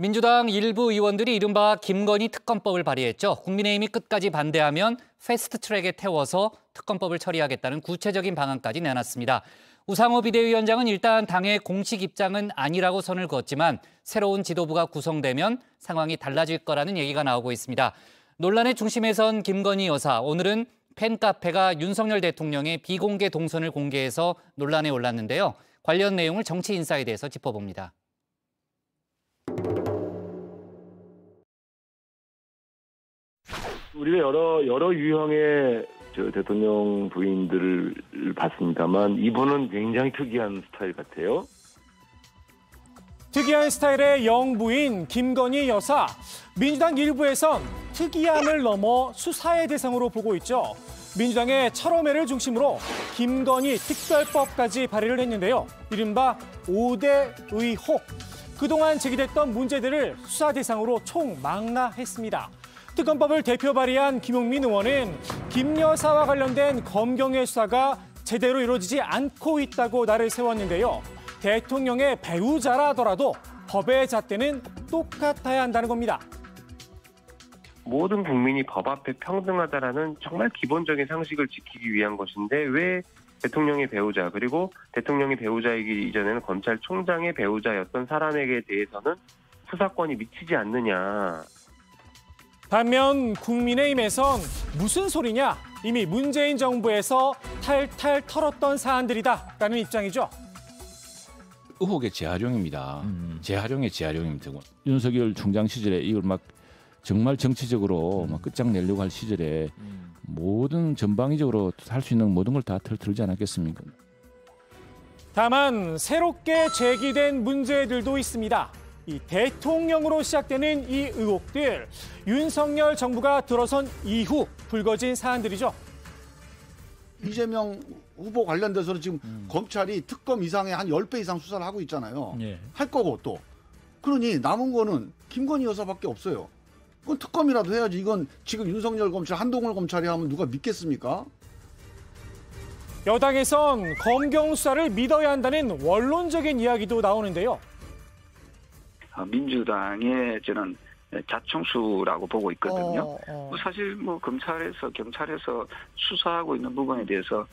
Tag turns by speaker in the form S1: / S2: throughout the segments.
S1: 민주당 일부 의원들이 이른바 김건희 특검법을 발의했죠. 국민의힘이 끝까지 반대하면 패스트트랙에 태워서 특검법을 처리하겠다는 구체적인 방안까지 내놨습니다. 우상호 비대위원장은 일단 당의 공식 입장은 아니라고 선을 그었지만 새로운 지도부가 구성되면 상황이 달라질 거라는 얘기가 나오고 있습니다. 논란의 중심에 선 김건희 여사, 오늘은 팬카페가 윤석열 대통령의 비공개 동선을 공개해서 논란에 올랐는데요. 관련 내용을 정치인사이드에서 짚어봅니다.
S2: 우리가 여러 유형의 대통령 부인들을 봤습니다만 이분은 굉장히 특이한 스타일 같아요.
S3: 특이한 스타일의 영부인 김건희 여사. 민주당 일부에선 특이함을 넘어 수사의 대상으로 보고 있죠. 민주당의 철험회를 중심으로 김건희 특별법까지 발의를 했는데요. 이른바 5대 의혹. 그동안 제기됐던 문제들을 수사 대상으로 총망라했습니다. 특검법을 대표 발의한 김용민 의원은 김 여사와 관련된 검경의 수사가 제대로 이루어지지 않고 있다고 날을 세웠는데요. 대통령의 배우자라더라도 법의 잣대는 똑같아야 한다는 겁니다.
S4: 모든 국민이 법 앞에 평등하다라는 정말 기본적인 상식을 지키기 위한 것인데 왜 대통령의 배우자 그리고 대통령의 배우자이기 이전에는 검찰총장의 배우자였던 사람에게 대해서는 수사권이 미치지 않느냐.
S3: 반면 국민의힘에선 무슨 소리냐? 이미 문재인 정부에서 탈탈 털었던 사안들이다라는 입장이죠.
S5: 의혹의 재활용입니다. 재활용의 재활용입니다. 윤석열 총장 시절에 이걸 막 정말 정치적으로 막 끝장내려고 할 시절에 모든 전방위적으로 할 수 있는 모든 걸 다 털지 않았겠습니까?
S3: 다만 새롭게 제기된 문제들도 있습니다. 이 대통령으로 시작되는 이 의혹들, 윤석열 정부가 들어선 이후 불거진 사안들이죠.
S6: 이재명 후보 관련돼서는 지금 검찰이 특검 이상의 한 10배 이상 수사를 하고 있잖아요.
S5: 예.
S6: 할 거고 또. 그러니 남은 거는 김건희 여사밖에 없어요. 그건 특검이라도 해야지. 이건 지금 윤석열 검찰, 한동훈 검찰이 하면 누가 믿겠습니까?
S3: 여당에선 검경 수사를 믿어야 한다는 원론적인 이야기도 나오는데요.
S7: 민주당의 저는 자충수라고 보고 있거든요. 사실 경찰에서 수사하고 있는 부분에 대해서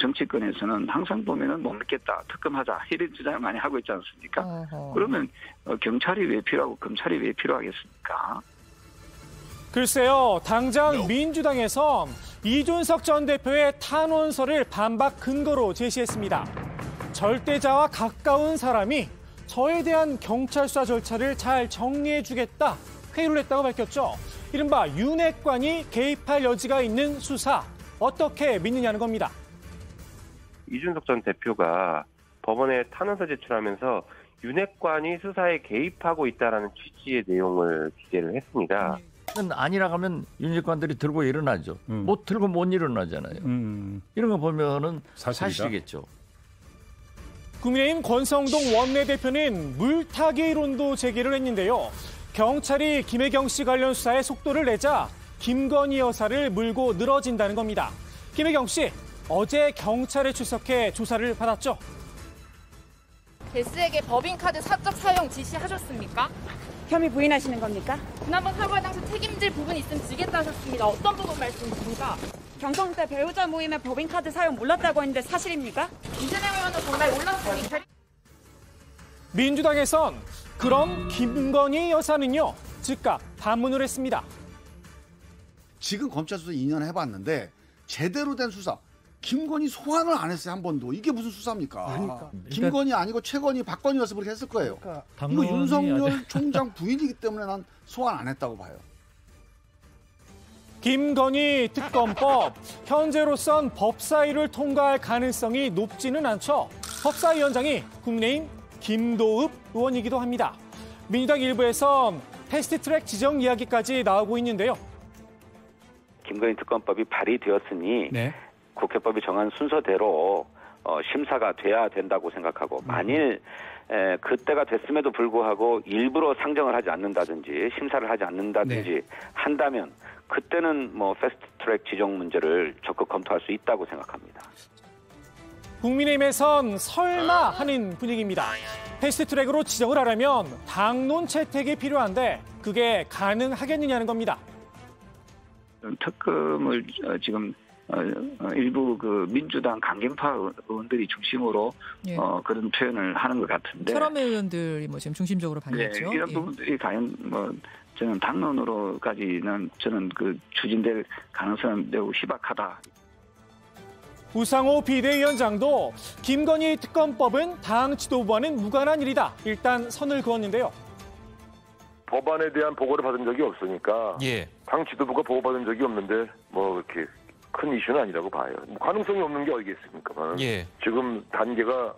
S7: 정치권에서는 항상 보면은 못 믿겠다, 특검하자 이런 주장을 많이 하고 있지 않습니까? 그러면 경찰이 왜 필요하고 검찰이 왜 필요하겠습니까?
S3: 글쎄요, 당장 민주당에선 이준석 전 대표의 탄원서를 반박 근거로 제시했습니다. 절대자와 가까운 사람이 저에 대한 경찰 수사 절차를 잘 정리해주겠다 회유를 했다고 밝혔죠. 이른바 윤핵관이 개입할 여지가 있는 수사, 어떻게 믿느냐는 겁니다.
S4: 이준석 전 대표가 법원에 탄원서 제출하면서 윤핵관이 수사에 개입하고 있다라는 취지의 내용을 기재를 했습니다.
S8: 아니라 하면 윤핵관들이 들고 일어나죠. 못 들고 못 일어나잖아요. 이런 거 보면은 사실이겠죠.
S3: 국민의힘 권성동 원내대표는 물타기 이론도 제기를 했는데요. 경찰이 김혜경 씨 관련 수사에 속도를 내자 김건희 여사를 물고 늘어진다는 겁니다. 김혜경 씨, 어제 경찰에 출석해 조사를 받았죠.
S9: 게스에게 법인카드 사적 사용 지시하셨습니까?
S10: 혐의 부인하시는 겁니까?
S9: 지난번 사과 당시 책임질 부분이 있으면 지겠다 하셨습니다. 어떤 부분 말씀이십니까?
S10: 경성 때 배우자 모임에 법인카드 사용 몰랐다고 했는데 사실입니까?
S9: 이재명 의원은 정말 몰랐습니까?
S3: 민주당에선 그럼 김건희 여사는요? 즉각 반문을 했습니다.
S6: 지금 검찰 수사 2년 해봤는데 제대로 된 수사. 김건희 소환을 안 했어요, 한 번도. 이게 무슨 수사입니까? 그러니까. 김건희 아니고 최건희, 박건희여서 그렇게 했을 거예요. 이거 윤석열 총장 부인이기 때문에 난 소환 안 했다고 봐요.
S3: 김건희 특검법, 현재로선 법사위를 통과할 가능성이 높지는 않죠. 법사위원장이 국민의힘 김도읍 의원이기도 합니다. 민주당 일부에선 패스트트랙 지정 이야기까지 나오고 있는데요.
S11: 김건희 특검법이 발의되었으니 네. 국회법이 정한 순서대로 심사가 돼야 된다고 생각하고 만일 그때가 됐음에도 불구하고 일부러 상정을 하지 않는다든지 심사를 하지 않는다든지 네. 한다면 그때는 패스트트랙 지정 문제를 적극 검토할 수 있다고 생각합니다.
S3: 국민의힘에선 설마 하는 분위기입니다. 패스트트랙으로 지정을 하려면 당론 채택이 필요한데 그게 가능하겠느냐는 겁니다.
S7: 특검을 지금 일부 그 민주당 강경파 의원들이 중심으로
S12: 예.
S7: 그런 표현을 하는 것 같은데
S12: 철험의 의원들이 뭐 지금 중심적으로 발렸죠.
S7: 이런 부분들이 과연 뭐 저는 당론으로까지는 저는 그 추진될 가능성은 매우 희박하다.
S3: 우상호 비대위원장도 김건희 특검법은 당 지도부와는 무관한 일이다. 일단 선을 그었는데요.
S2: 법안에 대한 보고를 받은 적이 없으니까
S1: 예.
S2: 당 지도부가 보고받은 적이 없는데 뭐 그렇게 큰 이슈는 아니라고 봐요. 가능성이 없는 게 어디겠습니까?
S1: 예.
S2: 지금 단계가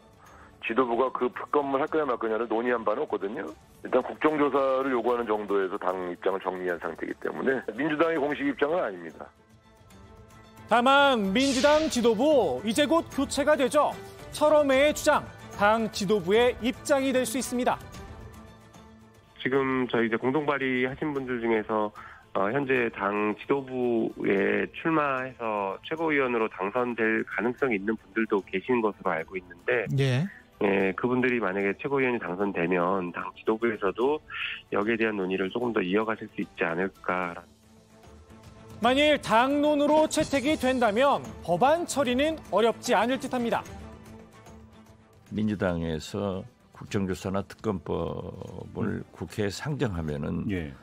S2: 지도부가 그 특검을 할 거냐 말 거냐를 논의한 바는 없거든요. 일단 국정조사를 요구하는 정도에서 당 입장을 정리한 상태이기 때문에 민주당의 공식 입장은 아닙니다.
S3: 다만 민주당 지도부 이제 곧 교체가 되죠. 철험회의 주장, 당 지도부의 입장이 될 수 있습니다.
S4: 지금 저희 이제 공동 발의하신 분들 중에서 현재 당 지도부에 출마해서 최고위원으로 당선될 가능성이 있는 분들도 계신 것으로 알고 있는데, 예, 그분들이 만약에 최고위원이 당선되면 당 지도부에서도 여기에 대한 논의를 조금 더 이어가실 수 있지 않을까.
S3: 만일 당론으로 채택이 된다면 법안 처리는 어렵지 않을 듯합니다.
S8: 민주당에서 국정조사나 특검법을 국회에 상정하면은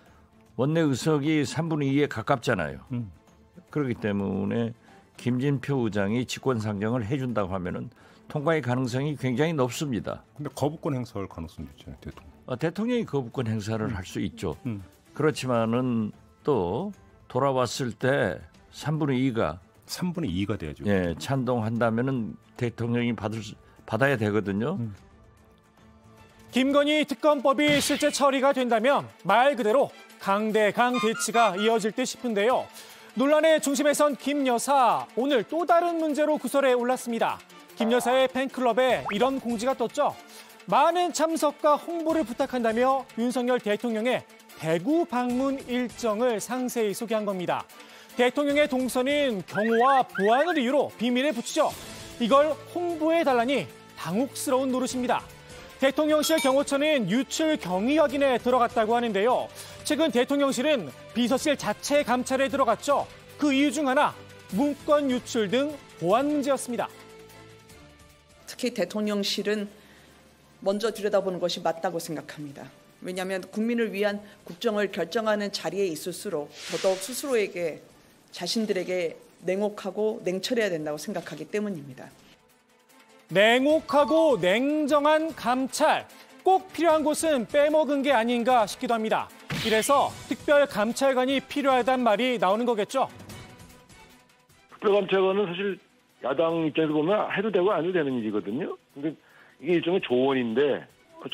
S8: 원내 의석이 3분의 2에 가깝잖아요. 그렇기 때문에 김진표 의장이 직권상정을 해준다고 하면은 통과의 가능성이 굉장히 높습니다.
S13: 근데 거부권 행사할 가능성도 있잖아요, 대통령.
S8: 대통령이 거부권 행사를 할 수 있죠. 그렇지만은 또 돌아왔을 때 3분의 2가
S13: 돼야죠.
S8: 예, 찬동한다면은 대통령이 받아야 되거든요.
S3: 김건희 특검법이 실제 처리가 된다면 말 그대로 강대강 대치가 이어질 듯 싶은데요. 논란의 중심에선 김 여사, 오늘 또 다른 문제로 구설에 올랐습니다. 김 여사의 팬클럽에 이런 공지가 떴죠. 많은 참석과 홍보를 부탁한다며 윤석열 대통령의 대구 방문 일정을 상세히 소개한 겁니다. 대통령의 동선인 경호와 보안을 이유로 비밀에 붙이죠. 이걸 홍보해달라니 당혹스러운 노릇입니다. 대통령실 경호처는 유출 경위 확인에 들어갔다고 하는데요. 최근 대통령실은 비서실 자체 감찰에 들어갔죠. 그 이유 중 하나, 문건 유출 등 보안 문제였습니다.
S14: 특히 대통령실은 먼저 들여다보는 것이 맞다고 생각합니다. 왜냐하면 국민을 위한 국정을 결정하는 자리에 있을수록 더더욱 스스로에게 자신들에게 냉혹하고 냉철해야 된다고 생각하기 때문입니다.
S3: 냉혹하고 냉정한 감찰, 꼭 필요한 곳은 빼먹은 게 아닌가 싶기도 합니다. 이래서 특별감찰관이 필요하단 말이 나오는 거겠죠.
S2: 특별감찰관은 사실 야당 입장에서 보면 해도 되고 안 해도 되는 일이거든요. 근데 이게 일종의 조언인데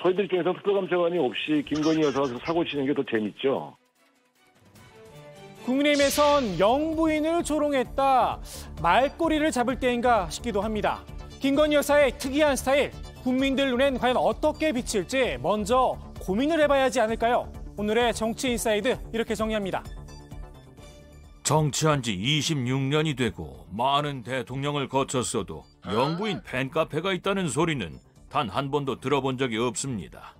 S2: 저희들 입장에서 특별감찰관이 없이 김건희 여사가 사고 치는 게 더 재밌죠.
S3: 국민의힘에선 영부인을 조롱했다, 말꼬리를 잡을 때인가 싶기도 합니다. 김건희 여사의 특이한 스타일, 국민들 눈엔 과연 어떻게 비칠지 먼저 고민을 해봐야 하지 않을까요? 오늘의 정치인사이드 이렇게 정리합니다.
S15: 정치한 지 26년이 되고 많은 대통령을 거쳤어도 영부인 팬카페가 있다는 소리는 단 한 번도 들어본 적이 없습니다.